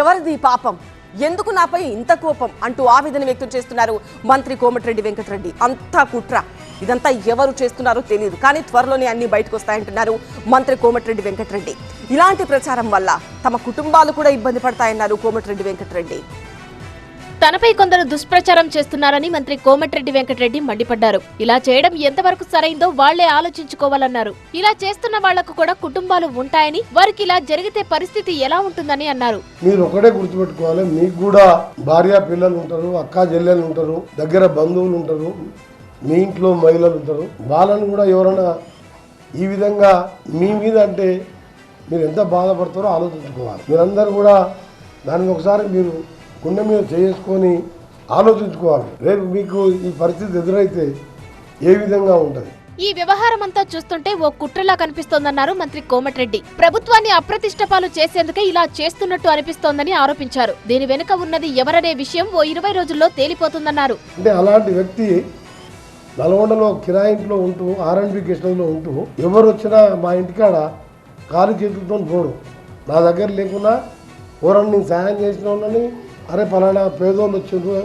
ఎవరిది పాపం, ఎందుకు నాపై ఇంత కోపం అంటూ ఆవేదన వ్యక్తం చేస్తున్నారు మంత్రి కోమటిరెడ్డి వెంకటరెడ్డి. అంతా కుట్ర, ఇదంతా ఎవరు చేస్తున్నారో తెలియదు, కానీ త్వరలోనే అన్ని బయటకు వస్తాయంటున్నారు మంత్రి కోమటిరెడ్డి వెంకటరెడ్డి. ఇలాంటి ప్రచారం వల్ల తమ కుటుంబాలు కూడా ఇబ్బంది పడతాయన్నారు కోమటిరెడ్డి వెంకటరెడ్డి. తనపై కొందరు దుష్ప్రచారం చేస్తున్నారని మంత్రి కోమటిరెడ్డి వెంకటరెడ్డి మండిపడ్డారు. ఇలా చేయడం ఎంతవరకు సరైందో వాళ్లే ఆలోచించుకోవాలన్నారు. ఇలా చేస్తున్న వాళ్లకు కూడా కుటుంబాలు ఉంటాయని, వారికి ఇలా జరిగితే పరిస్థితి ఎలా ఉంటుందని అన్నారు. మీరు ఒకటే గుర్తుపెట్టుకోవాలి, మీకు కూడా భార్య పిల్లలు ఉంటారు, అక్క చెల్లెలు ఉంటారు, దగ్గర బంధువులు ఉంటారు, మీ ఇంట్లో మహిళలు ఉంటారు. వాళ్ళని కూడా ఎవరైనా ఈ విధంగా మీ మీద అంటే మీరు ఎంత బాధపడతారో ఆలోచించుకోవాలి. మీరందరూ కూడా దానికి ఒకసారి మీరు గుండె మీద చేసుకొని ఆలోచించుకోవాలి. రేపు మీకు ఈ పరిస్థితి ఎదురైతే ఏ విధంగా ఉంటుంది. ఈ వ్యవహారం అంతా చూస్తుంటే ఓ కుట్రలా కనిపిస్తోందన్నారు మంత్రి కోమటిరెడ్డి. ప్రభుత్వాన్ని అప్రతిష్టపాలు చేసేందుకే ఇలా చేస్తున్నట్టు అనిపిస్తోందని ఆరోపించారు. దీని వెనుక ఉన్నది ఎవరనే విషయం ఓ 20 రోజుల్లో తేలిపోతుందన్నారు. అంటే అలాంటి వ్యక్తి నల్గొండలో కిరాయింట్లో ఉంటూ R&B గెస్ట్ హౌస్లో ఉంటూ ఎవరు వచ్చినా మా ఇంటికాడ కాలు చేతులతో పోడు. నా దగ్గర లేకున్నా ఎవరన్నా నేను సాయం చేసిన వాళ్ళని, అరే పలానా పేదోళ్ళు వచ్చిండ్రు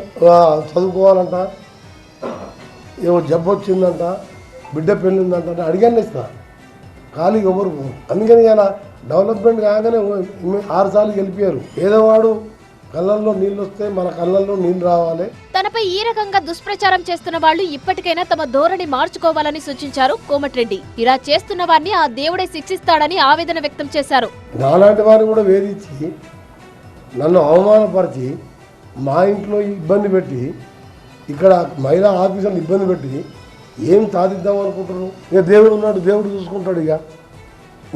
చదువుకోవాలంట, ఏమో జబ్బు వచ్చిందంట, బిడ్డ పెళ్ళి ఉందంట అంటే అడిగానే ఇస్తా, ఖాళీగా ఎవరు పోరు. అందుకని ఇలా డెవలప్మెంట్ కాగానే 6 సార్లు గెలిపారు. పేదవాడు కళ్ళల్లో నీళ్ళు వస్తే మన కళ్ళల్లో నీళ్ళు రావాలి. తనపై ఈ రకంగా దుష్ప్రచారం చేస్తున్న వాళ్ళు ఇప్పటికైనా తమ ధోరణి మార్చుకోవాలని సూచించారు కోమటిరెడ్డి. ఇలా చేస్తున్న వారిని ఆ దేవుడే శిక్షిస్తాడని ఆవేదన వ్యక్తం చేశారు. నాలాంటి వారిని కూడా వేధించి నన్ను అవమానపరిచి మా ఇంట్లో ఇబ్బంది పెట్టి ఇక్కడ మహిళా ఆఫీసర్లు ఇబ్బంది పెట్టి ఏం సాధిద్దాం అనుకుంటారు? ఇక దేవుడు ఉన్నాడు, దేవుడు చూసుకుంటాడు. ఇక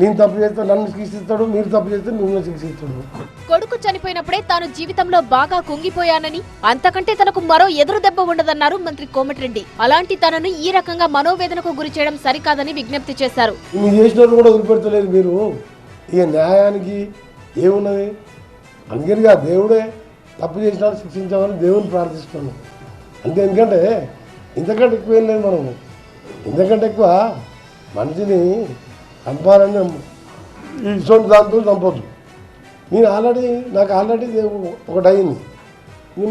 నేను తప్పు చేస్తే నన్ను శిక్షిస్తాడు, మీరు తప్పు చేస్తే మిమ్మల్ని శిక్షిస్తాడు. కొడుకు చనిపోయినప్పుడే తాను జీవితంలో బాగా కుంగిపోయానని, అంతకంటే తనకు మరో ఎదురు దెబ్బ ఉండదన్నారు మంత్రి కోమటిరెడ్డి. అలాంటి తనను ఈ రకంగా మనోవేదనకు గురి చేయడం సరికాదని విజ్ఞప్తి చేశారు. మీరు చేసినట్టు కూడా వదిలిపెడతలేదు. మీరు ఇక న్యాయానికి ఏమున్నది? అందుకనిగా దేవుడే తప్పు చేసినా శిక్షించామని దేవుని ప్రార్థిస్తున్నాం అంతే. ఎందుకంటే ఇంతకంటే ఎక్కువ ఏం లేదు. మనము ఇంతకంటే ఎక్కువ మనిషిని చంపాలని ఇటువంటి దాంతో చంపొచ్చు. నాకు ఆల్రెడీ ఒకటి అయింది.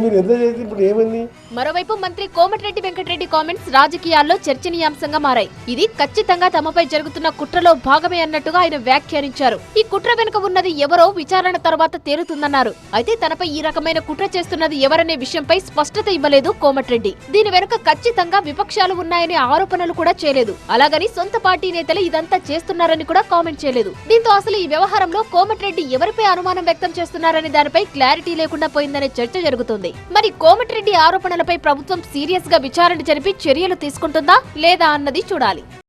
మీరు ఎంత చేసి ఇప్పుడు ఏమైంది? మరోవైపు మంత్రి కోమటిరెడ్డి వెంకటరెడ్డి కామెంట్స్ రాజకీయాల్లో చర్చనీయాంశంగా మారాయి. ఇది ఖచ్చితంగా తమపై జరుగుతున్న కుట్రలో భాగమే అన్నట్టుగా ఆయన వ్యాఖ్యానించారు. ఈ కుట్ర వెనుక ఉన్నది ఎవరో విచారణ తర్వాత తేలుతుందన్నారు. అయితే తనపై ఈ రకమైన కుట్ర చేస్తున్నది ఎవరనే విషయంపై స్పష్టత ఇవ్వలేదు కోమటిరెడ్డి. దీని వెనుక ఖచ్చితంగా విపక్షాలు ఉన్నాయనే ఆరోపణలు కూడా చేయలేదు. అలాగని సొంత పార్టీ నేతలు ఇదంతా చేస్తున్నారని కూడా కామెంట్ చేయలేదు. దీంతో అసలు ఈ వ్యవహారంలో కోమటిరెడ్డి ఎవరిపై అనుమానం వ్యక్తం చేస్తున్నారనే దానిపై క్లారిటీ లేకుండా పోయిందనే చర్చ జరుగుతుంది. మరి కోమటిరెడ్డి ఆరోపణలపై ప్రభుత్వం సీరియస్ గా విచారణ జరిపి చర్యలు తీసుకుంటుందా లేదా అన్నది చూడాలి.